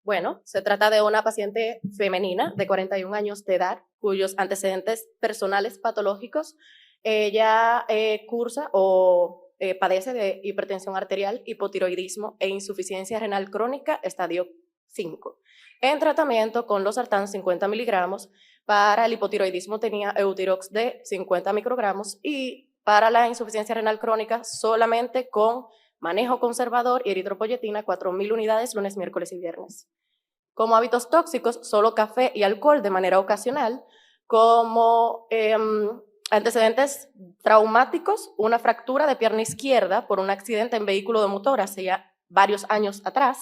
Bueno, se trata de una paciente femenina de 41 años de edad, cuyos antecedentes personales patológicos ella cursa o padece de hipertensión arterial, hipotiroidismo e insuficiencia renal crónica estadio 5. En tratamiento con losartán 50 miligramos, para el hipotiroidismo tenía Eutirox de 50 microgramos y para la insuficiencia renal crónica solamente con manejo conservador y eritropoyetina 4.000 unidades lunes, miércoles y viernes. Como hábitos tóxicos, solo café y alcohol de manera ocasional. Como antecedentes traumáticos, una fractura de pierna izquierda por un accidente en vehículo de motor hace ya varios años atrás.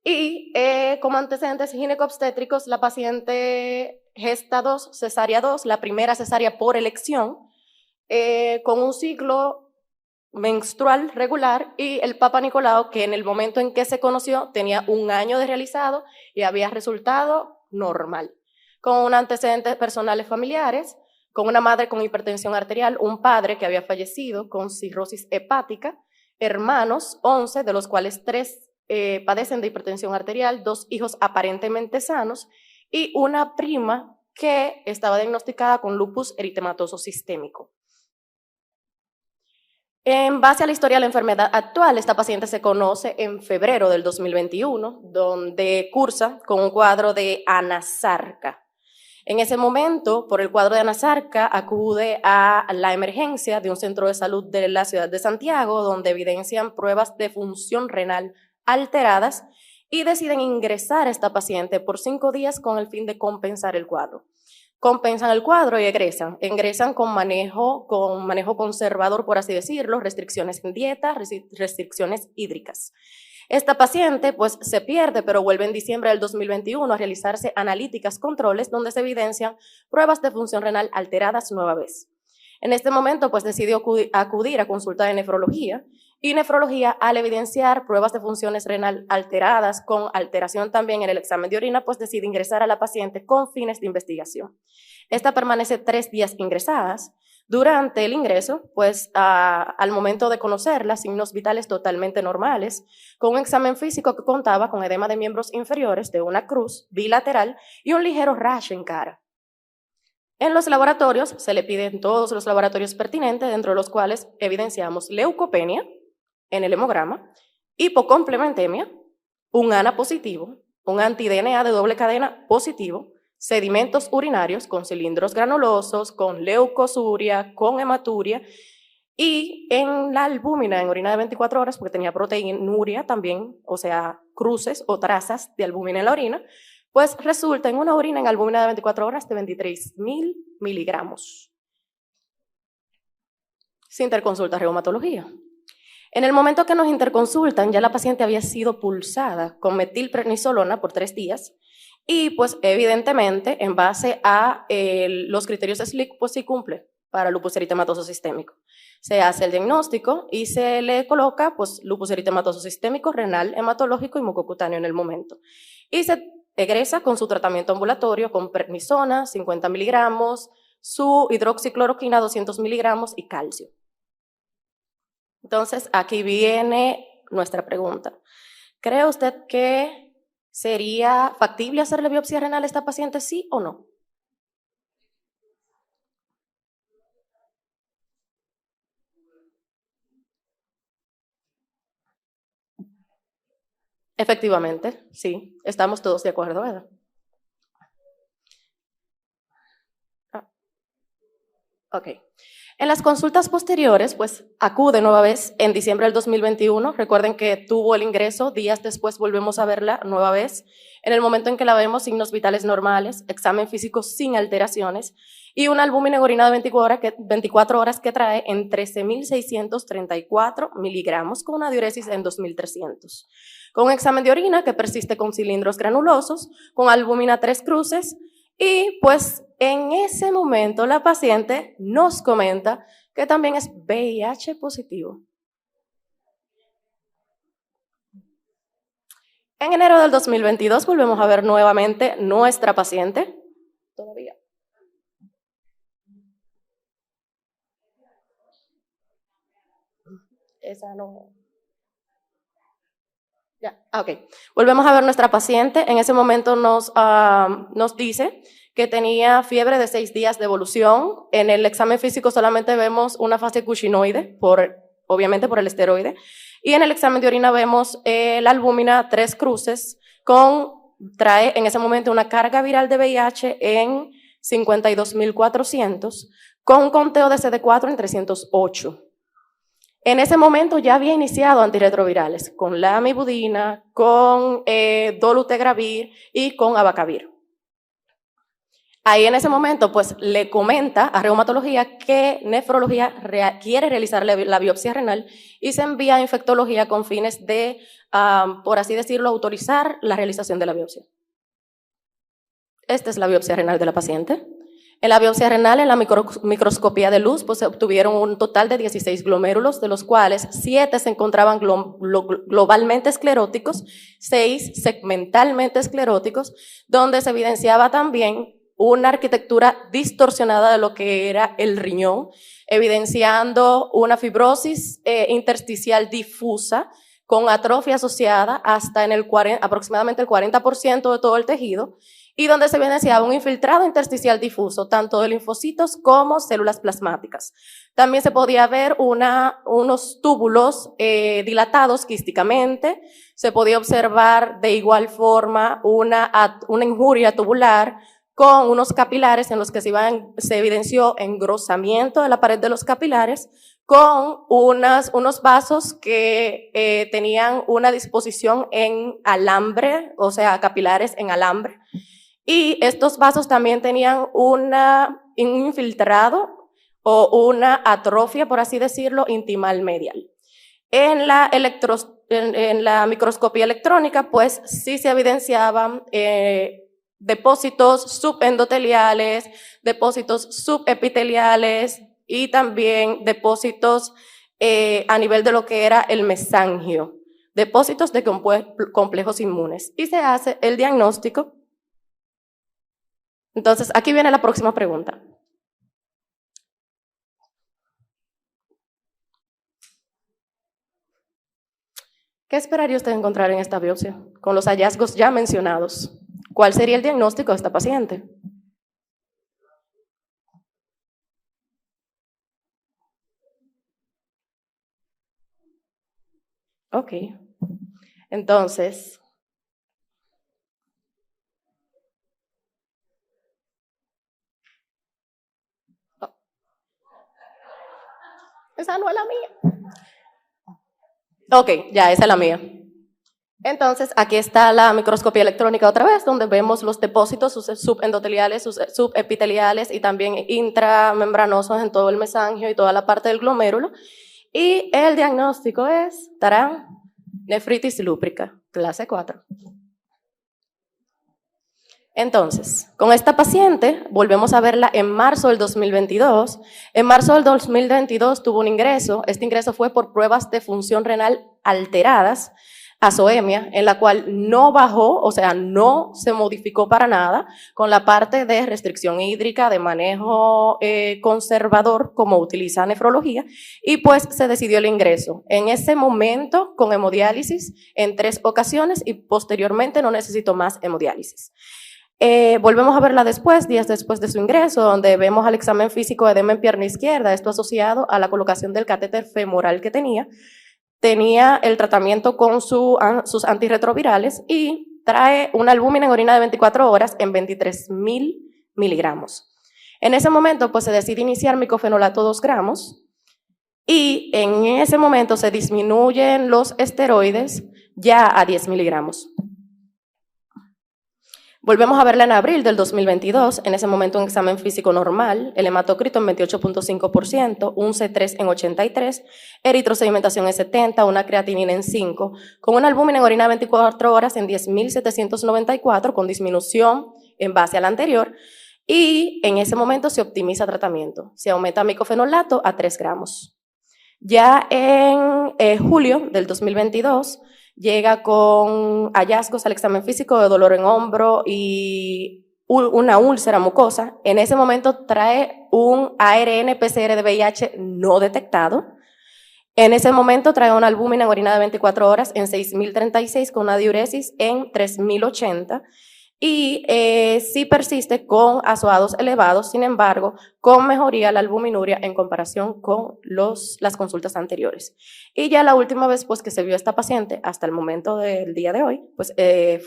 Y como antecedentes ginecobstétricos, la paciente gesta 2, cesárea 2, la primera cesárea por elección, con un ciclo menstrual regular, y el Papa Nicolau, que en el momento en que se conoció tenía 1 año de realizado y había resultado normal, con antecedentes personales familiares, con una madre con hipertensión arterial, un padre que había fallecido con cirrosis hepática, hermanos 11, de los cuales 3 padecen de hipertensión arterial, 2 hijos aparentemente sanos y una prima que estaba diagnosticada con lupus eritematoso sistémico. En base a la historia de la enfermedad actual, esta paciente se conoce en febrero del 2021, donde cursa con un cuadro de anasarca. En ese momento, por el cuadro de anasarca, acude a la emergencia de un centro de salud de la ciudad de Santiago, donde evidencian pruebas de función renal alteradas y deciden ingresar a esta paciente por 5 días con el fin de compensar el cuadro. Compensan el cuadro y egresan con manejo conservador, por así decirlo, restricciones en dieta, restricciones hídricas. Esta paciente pues se pierde, pero vuelve en diciembre del 2021 a realizarse analíticas controles donde se evidencian pruebas de función renal alteradas nueva vez. En este momento pues decidió acudir a consulta de nefrología, y nefrología, al evidenciar pruebas de funciones renal alteradas con alteración también en el examen de orina, pues decide ingresar a la paciente con fines de investigación. Esta permanece 3 días ingresadas. Durante el ingreso, pues al momento de conocerla, signos vitales totalmente normales, con un examen físico que contaba con edema de miembros inferiores, de una cruz bilateral y un ligero rash en cara. En los laboratorios se le piden todos los laboratorios pertinentes, dentro de los cuales evidenciamos leucopenia en el hemograma, hipocomplementemia, un ANA positivo, un anti-DNA de doble cadena positivo, sedimentos urinarios con cilindros granulosos, con leucosuria, con hematuria, y en la albúmina en orina de 24 horas, porque tenía proteinuria también, o sea, cruces o trazas de albúmina en la orina, pues resulta en una orina en albúmina de 24 horas de 23.000 miligramos. Se interconsulta reumatología. En el momento que nos interconsultan, ya la paciente había sido pulsada con metilprednisolona por 3 días, y pues evidentemente en base a los criterios de SLIC, pues sí cumple para lupus eritematoso sistémico. Se hace el diagnóstico y se le coloca pues lupus eritematoso sistémico, renal, hematológico y mucocutáneo en el momento. Y se egresa con su tratamiento ambulatorio con prednisona 50 miligramos, su hidroxicloroquina 200 miligramos y calcio. Entonces, aquí viene nuestra pregunta. ¿Cree usted que sería factible hacerle biopsia renal a esta paciente, sí o no? Efectivamente, sí, estamos todos de acuerdo, ¿verdad? Ah, ok. En las consultas posteriores, pues acude nueva vez en diciembre del 2021. Recuerden que tuvo el ingreso, días después volvemos a verla nueva vez. En el momento en que la vemos, signos vitales normales, examen físico sin alteraciones y una albúmina en orina de 24 horas que trae en 13.634 miligramos con una diuresis en 2.300. Con un examen de orina que persiste con cilindros granulosos, con albúmina 3 cruces. Y pues en ese momento la paciente nos comenta que también es VIH positivo. En enero del 2022 volvemos a ver nuevamente nuestra paciente. Todavía. Esa no. Ya. Ok. Volvemos a ver nuestra paciente. En ese momento nos dice que tenía fiebre de 6 días de evolución. En el examen físico solamente vemos una fase cuscinoide, obviamente por el esteroide. Y en el examen de orina vemos la albúmina 3 cruces trae en ese momento una carga viral de VIH en 52.400 con un conteo de CD4 en 308. En ese momento ya había iniciado antirretrovirales con lamivudina, con dolutegravir y con abacavir. Ahí en ese momento, pues le comenta a reumatología que nefrología quiere realizar la biopsia renal y se envía a infectología con fines de, por así decirlo, autorizar la realización de la biopsia. Esta es la biopsia renal de la paciente. En la biopsia renal, en la microscopía de luz, pues se obtuvieron un total de 16 glomérulos, de los cuales 7 se encontraban globalmente escleróticos, 6 segmentalmente escleróticos, donde se evidenciaba también una arquitectura distorsionada de lo que era el riñón, evidenciando una fibrosis intersticial difusa con atrofia asociada hasta en aproximadamente el 40% de todo el tejido, y donde se evidenciaba un infiltrado intersticial difuso, tanto de linfocitos como células plasmáticas. También se podía ver unos túbulos dilatados quísticamente, se podía observar de igual forma una injuria tubular con unos capilares en los que se evidenció engrosamiento de la pared de los capilares, con unos vasos que tenían una disposición en alambre, o sea, capilares en alambre. Y estos vasos también tenían un infiltrado o una atrofia, por así decirlo, intimal medial. En la microscopía electrónica, pues sí se evidenciaban depósitos subendoteliales, depósitos subepiteliales y también depósitos a nivel de lo que era el mesangio, depósitos de complejos inmunes. Y se hace el diagnóstico. Entonces, aquí viene la próxima pregunta. ¿Qué esperaría usted encontrar en esta biopsia con los hallazgos ya mencionados? ¿Cuál sería el diagnóstico de esta paciente? Ok. Entonces, esa no es la mía. Ok, ya, esa es la mía. Entonces, aquí está la microscopía electrónica otra vez, donde vemos los depósitos subendoteliales, subepiteliales y también intramembranosos en todo el mesangio y toda la parte del glomérulo. Y el diagnóstico es, tarán, nefritis lúbrica, clase 4. Entonces, con esta paciente, volvemos a verla en marzo del 2022. En marzo del 2022 tuvo un ingreso. Este ingreso fue por pruebas de función renal alteradas, azoemia, en la cual no bajó, o sea, no se modificó para nada con la parte de restricción hídrica, de manejo conservador, como utiliza nefrología, y pues se decidió el ingreso. En ese momento, con hemodiálisis, en 3 ocasiones, y posteriormente no necesitó más hemodiálisis. Volvemos a verla después, días después de su ingreso, donde vemos al examen físico de edema en pierna izquierda, esto asociado a la colocación del catéter femoral que tenía. Tenía el tratamiento con sus antirretrovirales y trae una albúmina en orina de 24 horas en 23.000 miligramos. En ese momento, pues se decide iniciar micofenolato 2 gramos y en ese momento se disminuyen los esteroides ya a 10 miligramos. Volvemos a verla en abril del 2022, en ese momento un examen físico normal, el hematocrito en 28.5%, un C3 en 83, eritrosedimentación en 70, una creatinina en 5, con una albúmina en orina 24 horas en 10.794, con disminución en base al anterior, y en ese momento se optimiza tratamiento, se aumenta micofenolato a 3 gramos. Ya en julio del 2022, llega con hallazgos al examen físico de dolor en hombro y una úlcera mucosa. En ese momento trae un ARN PCR de VIH no detectado En ese momento trae una albúmina en orina de 24 horas en 6.036 con una diuresis en 3.080 y sí persiste con azoados elevados, sin embargo, con mejoría la albuminuria en comparación con las consultas anteriores. Y ya la última vez pues, que se vio a esta paciente, hasta el momento del día de hoy, pues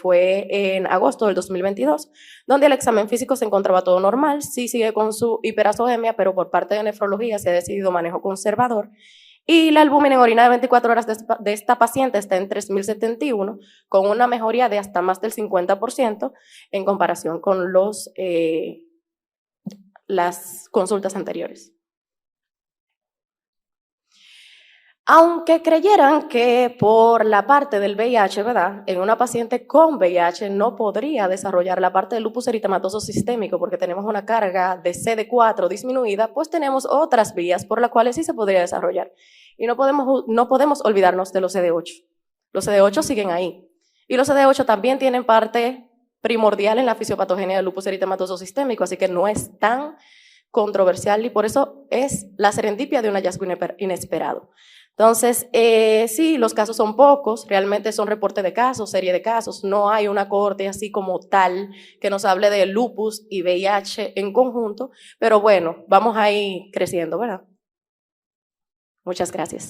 fue en agosto del 2022, donde el examen físico se encontraba todo normal, sí sigue con su hiperazoemia, pero por parte de nefrología se ha decidido manejo conservador. Y la albúmina en orina de 24 horas de esta paciente está en 3.071, con una mejoría de hasta más del 50% en comparación con las consultas anteriores. Aunque creyeran que por la parte del VIH, ¿verdad? En una paciente con VIH no podría desarrollar la parte del lupus eritematoso sistémico porque tenemos una carga de CD4 disminuida, pues tenemos otras vías por las cuales sí se podría desarrollar. Y no podemos olvidarnos de los CD8. Los CD8 siguen ahí. Y los CD8 también tienen parte primordial en la fisiopatogenia del lupus eritematoso sistémico, así que no es tan controversial y por eso es la serendipia de un hallazgo inesperado. Entonces, sí, los casos son pocos, realmente son reportes de casos, serie de casos, no hay una cohorte así como tal que nos hable de lupus y VIH en conjunto, pero bueno, vamos a ir creciendo, ¿verdad? Muchas gracias.